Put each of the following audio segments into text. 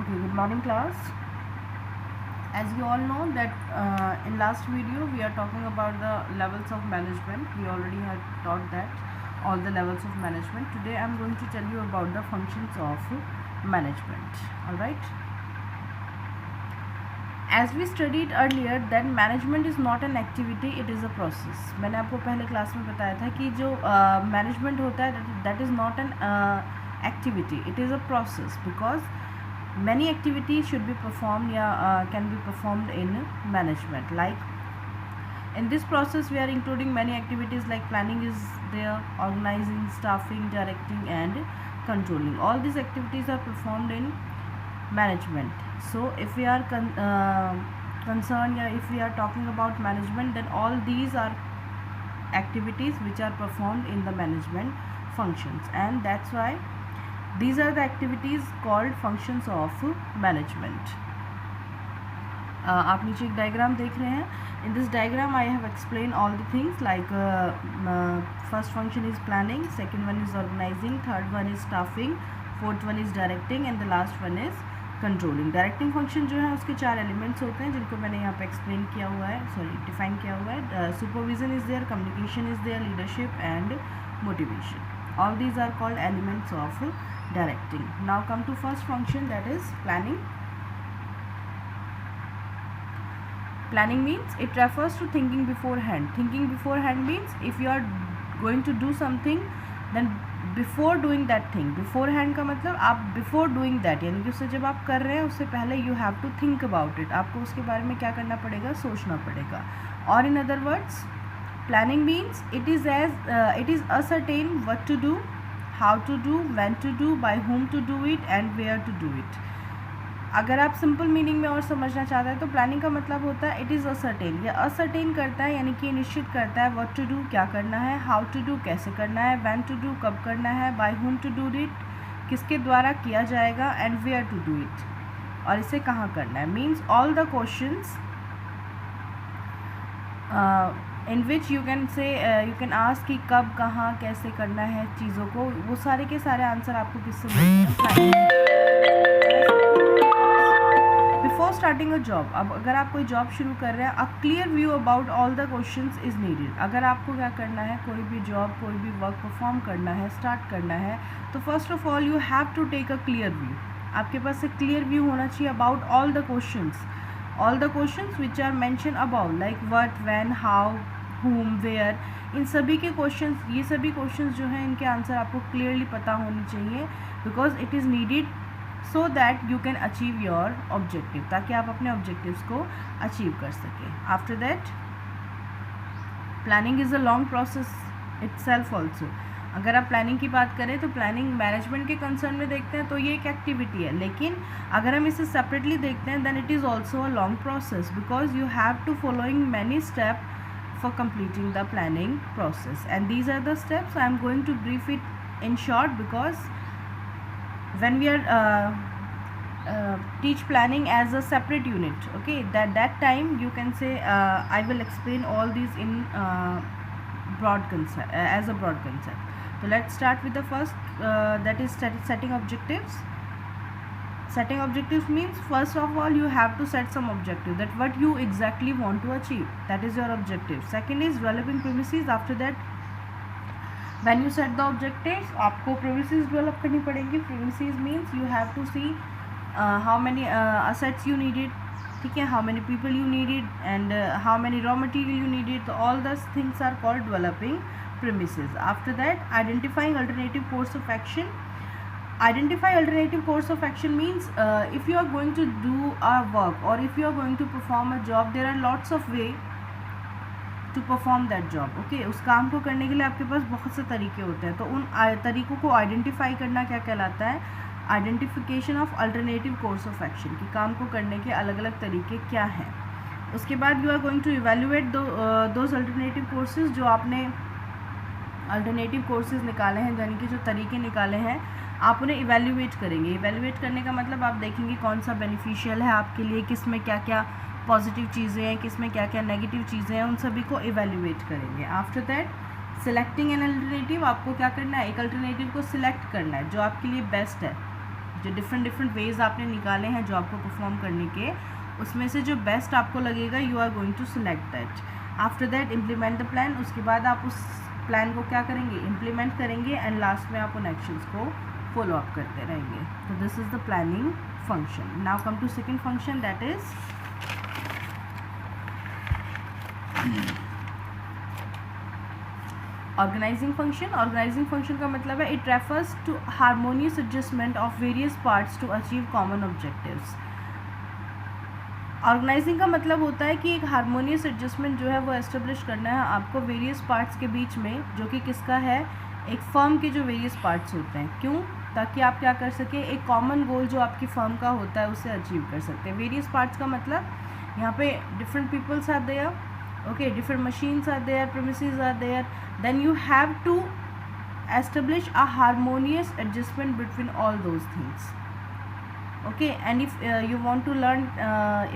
Okay, good morning class. As you all know that in last video we are talking about the levels of management. We already had taught that all the levels of management. Today I am going to tell you about the functions of management. Alright. As we studied earlier that management is not an activity, it is a process. मैंने आपको पहले class में बताया था कि जो management होता है that is not an activity, it is a process because many activities should be performed can be performed in management. Like in this process we are including many activities like planning is there, organizing, staffing, directing and controlling. All these activities are performed in management. So if we are concerned, if we are talking about management, then all these are activities which are performed in the management functions, and that's why these are the activities called functions of management. आप नीचे एक diagram देख रहे हैं. In this diagram I have explained all the things like first function is planning, second one is organizing, third one is staffing, fourth one is directing and the last one is controlling. Directing function जो है उसके 4 elements होते हैं जिनको मैंने यहाँ पे explain किया हुआ है, डिफाइन किया हुआ है. Supervision is there, communication is there, leadership and motivation. All these are called elements of directing. Now come to first function, that is planning. Planning means it refers to thinking beforehand. Thinking beforehand means if you are going to do something, then before doing that thing. Beforehand का मतलब आप before doing that, यानी कि उससे जब आप कर रहे हैं उससे पहले you have to think about it. आपको उसके बारे में क्या करना पड़ेगा, सोचना पड़ेगा. और in other words, planning means it is ascertain what to do, how to do, when to do, by whom to do it and where to do it. अगर आप सिंपल मीनिंग में और समझना चाहते हैं तो प्लानिंग का मतलब होता है इट इज़ असर्टेन. यह असर्टेन करता है यानी कि निश्चित करता है व्हाट टू डू, क्या करना है, हाउ टू डू, कैसे करना है, व्हेन टू डू, कब करना है, by whom to do it, किसके द्वारा किया जाएगा, and where to do it, और इसे कहाँ करना है. Means all the questions in which you can ask कि कब, कहाँ, कैसे करना है चीज़ों को, वो सारे के सारे आंसर आपको किससे मिलते हैं. बिफोर स्टार्टिंग अ जॉब, अब अगर आप कोई जॉब शुरू कर रहे हैं, अ clear view about all the questions is needed. अगर आपको क्या करना है, कोई भी जॉब, कोई भी वर्क परफॉर्म करना है, स्टार्ट करना है, तो first of all you have to take a clear view. आपके पास एक क्लियर व्यू होना चाहिए about all the questions which are mention about, like what, when, how, whom, where. इन सभी के क्वेश्चंस, ये सभी क्वेश्चंस जो हैं इनके आंसर आपको क्लियरली पता होनी चाहिए, because it is needed so that you can achieve your objective, ताकि आप अपने ऑब्जेक्टिव्स को अचीव कर सकें. After that planning is a long process itself also. अगर आप प्लानिंग की बात करें तो प्लानिंग मैनेजमेंट के कंसर्न में देखते हैं तो ये एक एक्टिविटी है, लेकिन अगर हम इसे सेपरेटली देखते हैं then it is also a long process, because you have to following many step for completing the planning process, and these are the steps. I am going to brief it in short because when we are teach planning as a separate unit, okay, that time you can say I will explain all these in broad concept, as a broad concept. So let's start with the first, that is setting objectives. Setting objectives means first of all you have to set some objective, that what you exactly want to achieve, that is your objective. Second is developing premises. After that when you set the objectives, आपको premises develop करनी पड़ेगी. Premises means you have to see how many assets you needed, ठीक है, how many people you needed and how many raw material you needed. So all those things are called developing premises. After that, identifying alternative course of action. Identify alternative course of action means if you are going to do a work or if you are going to perform a job, there are lots of way to perform that job. Okay, उस काम को करने के लिए आपके पास बहुत से तरीके होते हैं, तो उन तरीक़ों को आइडेंटिफाई करना क्या कहलाता है, identification of alternative course of action, कि काम को करने के अलग अलग तरीके क्या हैं. उसके बाद you are going to evaluate those alternative courses, जो आपने अल्टरनेटिव कोर्सेज निकाले हैं, यानी कि जो तरीके निकाले हैं आप उन्हें इवेल्युएट करेंगे. इवेल्युएट करने का मतलब आप देखेंगे कौन सा बेनिफिशियल है आपके लिए, किस में क्या क्या पॉजिटिव चीज़ें हैं, किस में क्या क्या नेगेटिव चीज़ें हैं, उन सभी को इवेल्युएट करेंगे. After that selecting an alternative, आपको क्या करना है, एक अल्टरनेटिव को सिलेक्ट करना है जो आपके लिए बेस्ट है. जो डिफरेंट वेज आपने निकाले हैं जॉब को परफॉर्म करने के, उसमें से जो बेस्ट आपको लगेगा you are going to select that. After that implement the plan, उसके बाद आप उस प्लान को क्या करेंगे, इम्प्लीमेंट करेंगे एंड लास्ट में आप उन एक्शंस को फॉलो अप करते रहेंगे। तो this is the planning function. Now come to second function, that is organising function. Organising function का मतलब है it refers to harmonious adjustment of various parts to achieve common objectives. Organising का मतलब होता है कि एक हार्मोनियस एडजस्टमेंट जो है वो एस्टेब्लिश करना है आपको वेरियस पार्ट्स के बीच में, जो कि किसका है, एक फर्म के जो वेरियस पार्ट्स होते हैं। क्यों? ताकि आप क्या कर सके, एक कॉमन गोल जो आपकी फर्म का होता है उसे अचीव कर सकते हैं। वेरियस पार्ट्स का मतलब यहाँ पे different peoples are there, okay, different machines are there, premises are there, then you have to establish a harmonious adjustment between all those things, okay. And if you want to learn,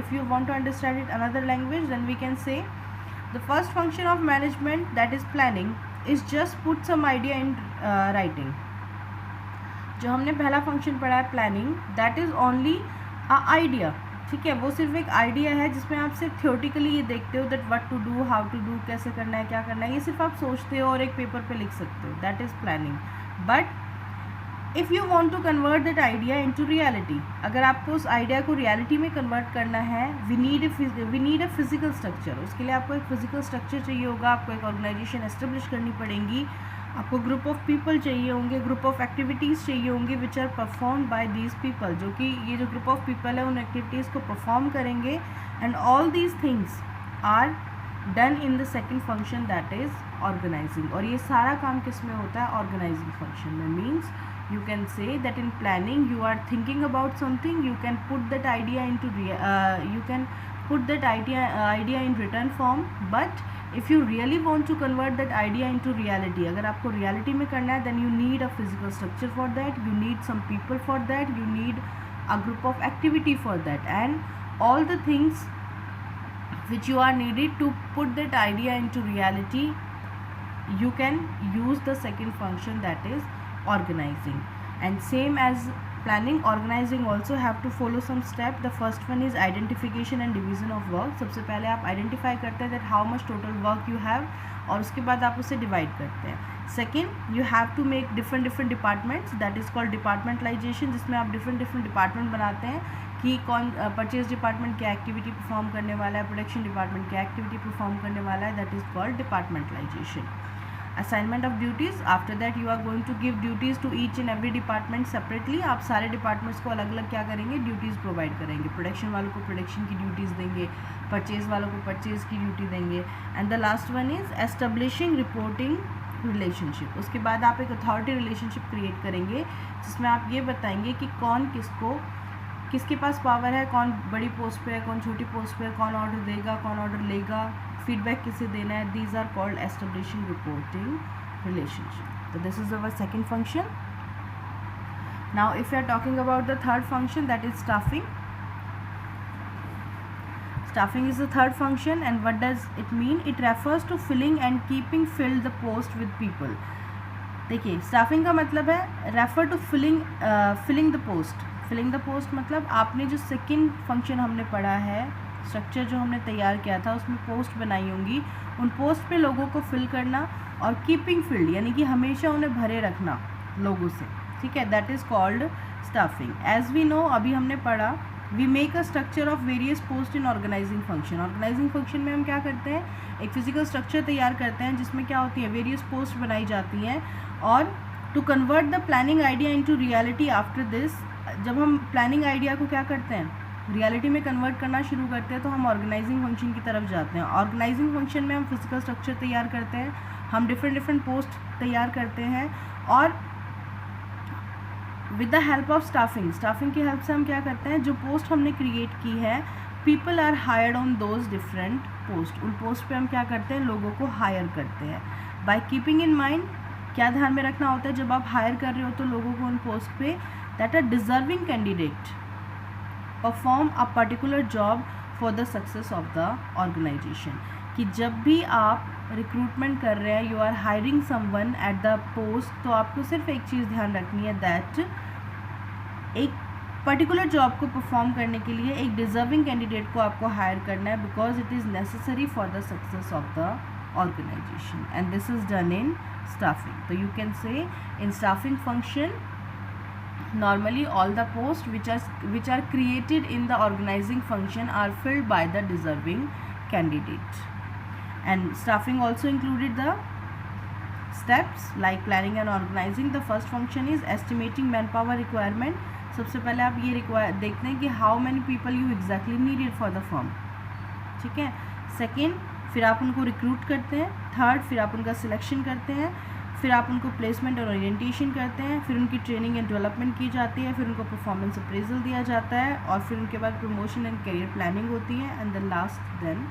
if you want to understand it another language, then we can say the first function of management, that is planning, is just put some idea in writing। जो हमने पहला function पढ़ा है planning, that is only a idea, ठीक है, वो सिर्फ एक आइडिया है जिसमें आप सिर्फ थियोटिकली ये देखते हो that what to do, how to do, कैसे करना है, क्या करना है, ये सिर्फ आप सोचते हो और एक पेपर पे लिख सकते हो, that is planning. But if you want to convert that idea into reality, अगर आपको उस आइडिया को रियलिटी में कन्वर्ट करना है, we need a physical structure. उसके लिए आपको एक फिजिकल स्ट्रक्चर चाहिए होगा, आपको एक ऑर्गेनाइजेशन एस्टेब्लिश करनी पड़ेगी, आपको ग्रुप ऑफ पीपल चाहिए होंगे, ग्रुप ऑफ एक्टिविटीज़ चाहिए होंगे which are perform by these people, जो कि ये जो ग्रुप ऑफ पीपल है उन एक्टिविटीज़ को परफॉर्म करेंगे। And all these things are done in the second function, that is organising. और ये सारा काम किस में होता है, ऑर्गेनाइजिंग फंक्शन में। Means you can say that in planning you are thinking about something, you can put that idea into idea in written form, but if you really want to convert that idea into reality, अगर आपको reality में करना है, then you need a physical structure for that, you need some people for that, you need a group of activity for that, and all the things which you are needed to put that idea into reality, you can use the second function, that is organizing. And same as planning, organizing also have to follow some step. The first one is identification and division of work। सबसे पहले आप identify करते हैं that how much total work you have, और उसके बाद आप उसे डिवाइड करते हैं। Second, you have to make different departments, that is called departmentalisation, जिसमें आप डिफरेंट डिपार्टमेंट बनाते हैं कि कौन परचेज डिपार्टमेंट क्या एक्टिविटी परफॉर्म करने वाला है, प्रोडक्शन डिपार्टमेंट क्या एक्टिविटी परफॉर्म करने वाला है, that is called departmentalisation. Assignment of duties, after that you are going to give duties to each and every department separately. आप सारे डिपार्टमेंट्स को अलग अलग क्या करेंगे, ड्यूटीज़ प्रोवाइड करेंगे। प्रोडक्शन वालों को प्रोडक्शन की ड्यूटीज़ देंगे, परचेज़ वालों को परचेज़ की ड्यूटी देंगे। And the last one is establishing reporting relationship. उसके बाद आप एक अथॉरिटी रिलेशनशिप क्रिएट करेंगे जिसमें आप ये बताएंगे कि कौन किसके पास पावर है, कौन बड़ी पोस्ट पे है, कौन छोटी पोस्ट पे है, कौन ऑर्डर देगा, कौन ऑर्डर लेगा, फीडबैक किसे देना है। These are called establishing reporting relationship. तो this is our second function. Now if you are talking about the third function, that is staffing. Staffing is the third function, and what does it mean? It refers to filling and keeping filled the post with people। देखिए, staffing का मतलब है refer to filling the post. Filling the post मतलब आपने जो second function हमने पढ़ा है, स्ट्रक्चर जो हमने तैयार किया था, उसमें पोस्ट बनाई होंगी, उन पोस्ट पे लोगों को फिल करना, और कीपिंग फिल्ड यानी कि हमेशा उन्हें भरे रखना लोगों से, ठीक है, that is called staffing. As we know, अभी हमने पढ़ा, we make a structure of various post in organising function. Organising function में हम क्या करते हैं, एक फिजिकल स्ट्रक्चर तैयार करते हैं जिसमें क्या होती है, वेरियस पोस्ट बनाई जाती हैं। और to convert the planning idea into reality after this, जब हम प्लानिंग आइडिया को क्या करते हैं, रियलिटी में कन्वर्ट करना शुरू करते हैं, तो हम ऑर्गेनाइजिंग फंक्शन की तरफ जाते हैं। ऑर्गेनाइजिंग फंक्शन में हम फिजिकल स्ट्रक्चर तैयार करते हैं, हम डिफरेंट पोस्ट तैयार करते हैं, और with the help of staffing की हेल्प से हम क्या करते हैं, जो पोस्ट हमने क्रिएट की है, people are hired on those different post, उन पोस्ट पे हम क्या करते हैं, लोगों को हायर करते हैं। बाय कीपिंग इन माइंड, क्या ध्यान में रखना होता है जब आप हायर कर रहे हो तो लोगों को उन पोस्ट पे, that are deserving candidate perform a particular job for the success of the organisation. कि जब भी आप रिक्रूटमेंट कर रहे हैं, you are hiring someone at the post, तो आपको सिर्फ एक चीज़ ध्यान रखनी है, दैट एक पर्टिकुलर जॉब को परफॉर्म करने के लिए एक डिजर्विंग कैंडिडेट को आपको हायर करना है, because it is necessary for the success of the organisation, and this is done in staffing. So you can say in staffing function, normally all the posts which are created in the organizing function are filled by the deserving candidate. And staffing also included the steps like planning and organizing. The first function is estimating manpower requirement. सबसे पहले आप ये देखते हैं कि how many people you exactly needed for the firm, ठीक है. Second, फिर आप उनको रिक्रूट करते हैं. थर्ड, फिर आप उनका सिलेक्शन करते हैं. फिर आप उनको प्लेसमेंट और ओरिएंटेशन करते हैं. फिर उनकी ट्रेनिंग एंड डेवलपमेंट की जाती है. फिर उनको परफॉर्मेंस अप्रेजल दिया जाता है. और फिर उनके बाद प्रमोशन एंड करियर प्लानिंग होती है. And the last, then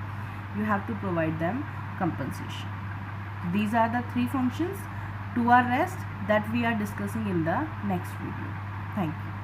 you have to provide them compensation. These are the 3 functions. To our rest that we are discussing in the next video. Thank you.